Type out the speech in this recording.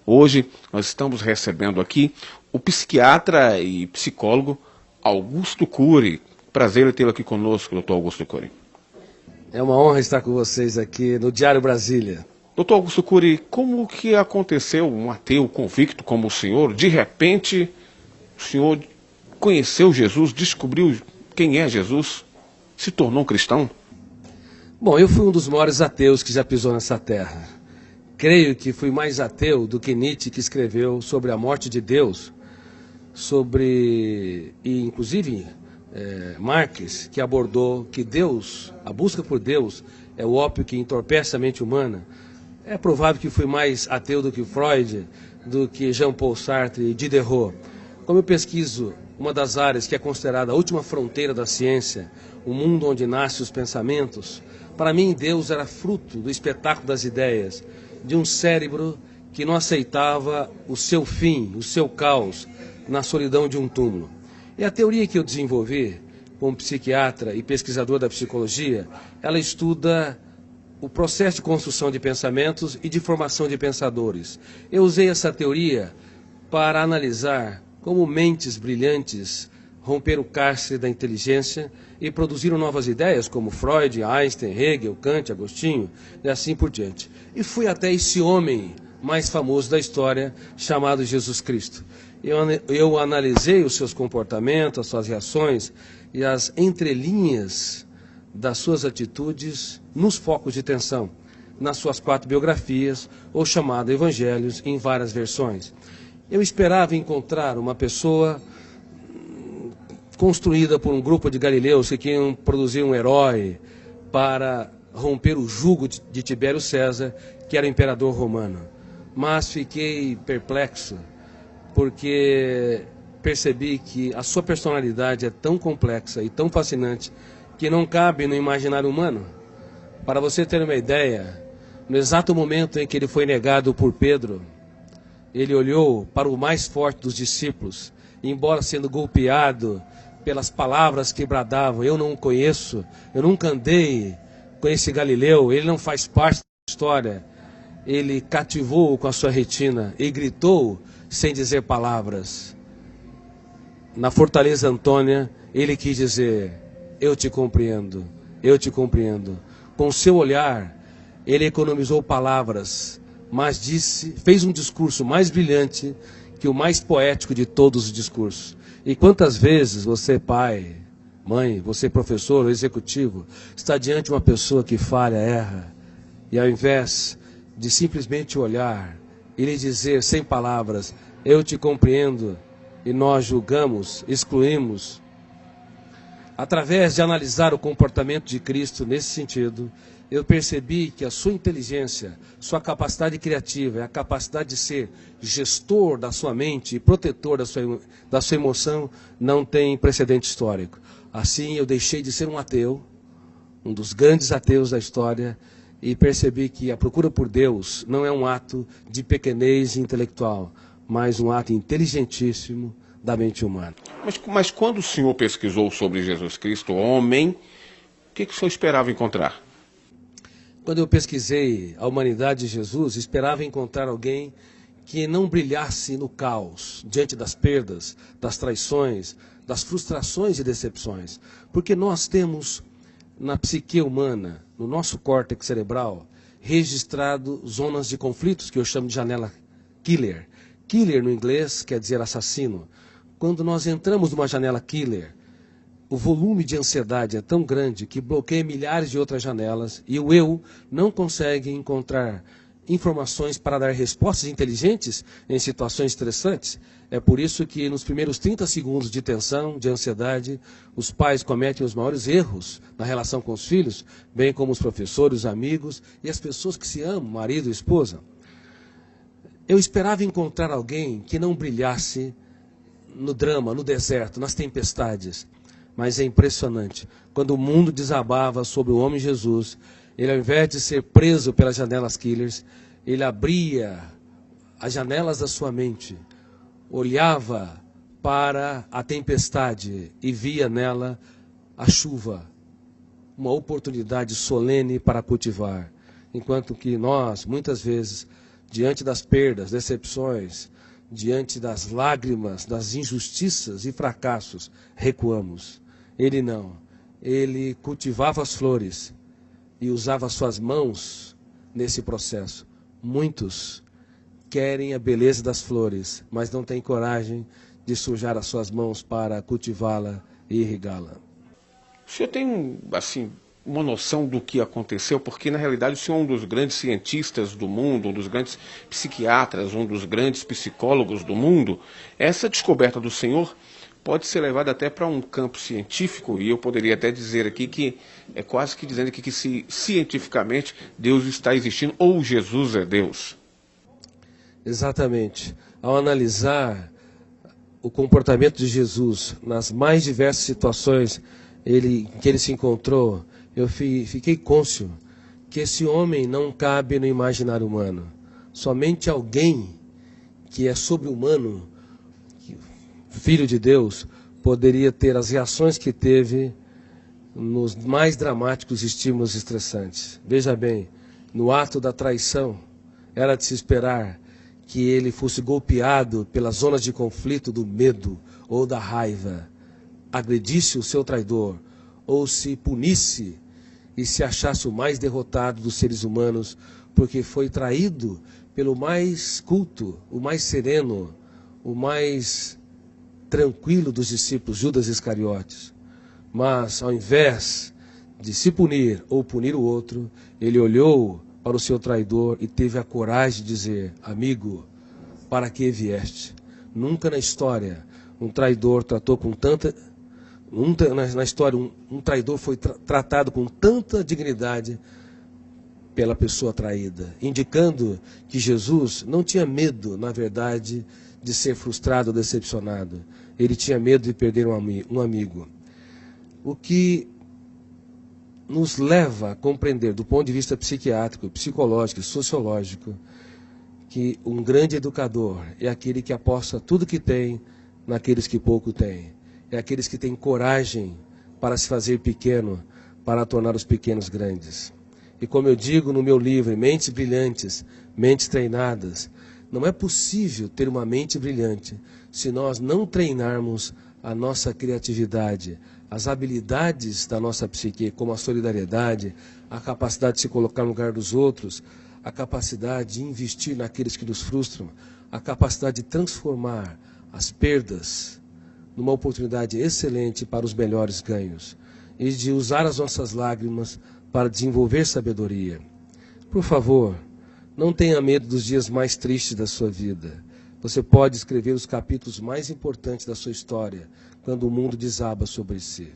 Hoje nós estamos recebendo aqui o psiquiatra e psicólogo Augusto Cury. Prazer em tê-lo aqui conosco, doutor Augusto Cury. É uma honra estar com vocês aqui no Diário Brasília. Doutor Augusto Cury, como que aconteceu um ateu convicto como o senhor, de repente o senhor conheceu Jesus, descobriu quem é Jesus, se tornou cristão? Bom, eu fui um dos maiores ateus que já pisou nessa terra. Creio que fui mais ateu do que Nietzsche, que escreveu sobre a morte de Deus, inclusive Marx, que abordou que Deus, a busca por Deus, é o ópio que entorpece a mente humana. É provável que fui mais ateu do que Freud, do que Jean-Paul Sartre e Diderot. Como eu pesquiso uma das áreas que é considerada a última fronteira da ciência, o mundo onde nascem os pensamentos, para mim Deus era fruto do espetáculo das ideias, de um cérebro que não aceitava o seu fim, o seu caos, na solidão de um túmulo. E a teoria que eu desenvolvi, como psiquiatra e pesquisador da psicologia, ela estuda o processo de construção de pensamentos e de formação de pensadores. Eu usei essa teoria para analisar como mentes brilhantes romperam o cárcere da inteligência e produziram novas ideias, como Freud, Einstein, Hegel, Kant, Agostinho, e assim por diante. E fui até esse homem mais famoso da história, chamado Jesus Cristo. Eu analisei os seus comportamentos, as suas reações e as entrelinhas das suas atitudes nos focos de tensão, nas suas 4 biografias, ou chamado Evangelhos, em várias versões. Eu esperava encontrar uma pessoa construída por um grupo de galileus que queriam produzir um herói para romper o jugo de Tibério César, que era o imperador romano. Mas fiquei perplexo, porque percebi que a sua personalidade é tão complexa e tão fascinante que não cabe no imaginário humano. Para você ter uma ideia, no exato momento em que ele foi negado por Pedro, ele olhou para o mais forte dos discípulos, e embora sendo golpeado pelas palavras que bradavam, eu não o conheço, eu nunca andei com esse Galileu, ele não faz parte da história, ele cativou-o com a sua retina e gritou sem dizer palavras. Na Fortaleza Antônia, ele quis dizer: eu te compreendo, eu te compreendo. Com seu olhar, ele economizou palavras, mas fez um discurso mais brilhante que o mais poético de todos os discursos. E quantas vezes você, pai, mãe, você, professor ou executivo, está diante de uma pessoa que falha, erra, e ao invés de simplesmente olhar e lhe dizer sem palavras: eu te compreendo, e nós julgamos, excluímos. Através de analisar o comportamento de Cristo nesse sentido, eu percebi que a sua inteligência, sua capacidade criativa, a capacidade de ser gestor da sua mente e protetor da sua emoção não tem precedente histórico. Assim, eu deixei de ser um ateu, um dos grandes ateus da história, e percebi que a procura por Deus não é um ato de pequenez intelectual, mas um ato inteligentíssimo da mente humana. Mas quando o senhor pesquisou sobre Jesus Cristo, homem, o que o senhor esperava encontrar? Quando eu pesquisei a humanidade de Jesus, esperava encontrar alguém que não brilhasse no caos, diante das perdas, das traições, das frustrações e decepções. Porque nós temos na psique humana, no nosso córtex cerebral, registrado zonas de conflitos, que eu chamo de janela killer. Killer no inglês quer dizer assassino. Quando nós entramos numa janela killer, o volume de ansiedade é tão grande que bloqueia milhares de outras janelas e o eu não consegue encontrar informações para dar respostas inteligentes em situações estressantes. É por isso que nos primeiros 30 segundos de tensão, de ansiedade, os pais cometem os maiores erros na relação com os filhos, bem como os professores, os amigos e as pessoas que se amam, marido e esposa. Eu esperava encontrar alguém que não brilhasse no drama, no deserto, nas tempestades. Mas é impressionante, quando o mundo desabava sobre o homem Jesus, ele, ao invés de ser preso pelas janelas killers, ele abria as janelas da sua mente, olhava para a tempestade e via nela a chuva, uma oportunidade solene para cultivar. Enquanto que nós, muitas vezes, diante das perdas, decepções, diante das lágrimas, das injustiças e fracassos, recuamos. Ele não. Ele cultivava as flores e usava suas mãos nesse processo. Muitos querem a beleza das flores, mas não têm coragem de sujar as suas mãos para cultivá-la e irrigá-la. O senhor tem, assim, uma noção do que aconteceu? Porque, na realidade, o senhor é um dos grandes cientistas do mundo, um dos grandes psiquiatras, um dos grandes psicólogos do mundo. Essa descoberta do senhor pode ser levada até para um campo científico, e eu poderia até dizer aqui que é quase que dizendo aqui que cientificamente Deus está existindo, ou Jesus é Deus. Exatamente. Ao analisar o comportamento de Jesus nas mais diversas situações em que ele se encontrou, eu fiquei cônscio que esse homem não cabe no imaginário humano. Somente alguém que é sobre-humano, filho de Deus, poderia ter as reações que teve nos mais dramáticos estímulos estressantes. Veja bem, no ato da traição, era de se esperar que ele fosse golpeado pelas zonas de conflito do medo ou da raiva, agredisse o seu traidor, ou se punisse e se achasse o mais derrotado dos seres humanos, porque foi traído pelo mais culto, o mais sereno, o mais tranquilo dos discípulos, Judas Iscariotes. Mas, ao invés de se punir ou punir o outro, ele olhou para o seu traidor e teve a coragem de dizer: amigo, para que vieste? Nunca na história um traidor tratou com tanta... Na história, um traidor foi tratado com tanta dignidade pela pessoa traída, indicando que Jesus não tinha medo, na verdade, de ser frustrado ou decepcionado. Ele tinha medo de perder um amigo. O que nos leva a compreender, do ponto de vista psiquiátrico, psicológico e sociológico, que um grande educador é aquele que aposta tudo que tem naqueles que pouco têm. É aqueles que têm coragem para se fazer pequeno, para tornar os pequenos grandes. E como eu digo no meu livro, Mentes Brilhantes, Mentes Treinadas, não é possível ter uma mente brilhante se nós não treinarmos a nossa criatividade, as habilidades da nossa psique, como a solidariedade, a capacidade de se colocar no lugar dos outros, a capacidade de investir naqueles que nos frustram, a capacidade de transformar as perdas numa oportunidade excelente para os melhores ganhos e de usar as nossas lágrimas para desenvolver sabedoria. Por favor, não tenha medo dos dias mais tristes da sua vida. Você pode escrever os capítulos mais importantes da sua história quando o mundo desaba sobre si.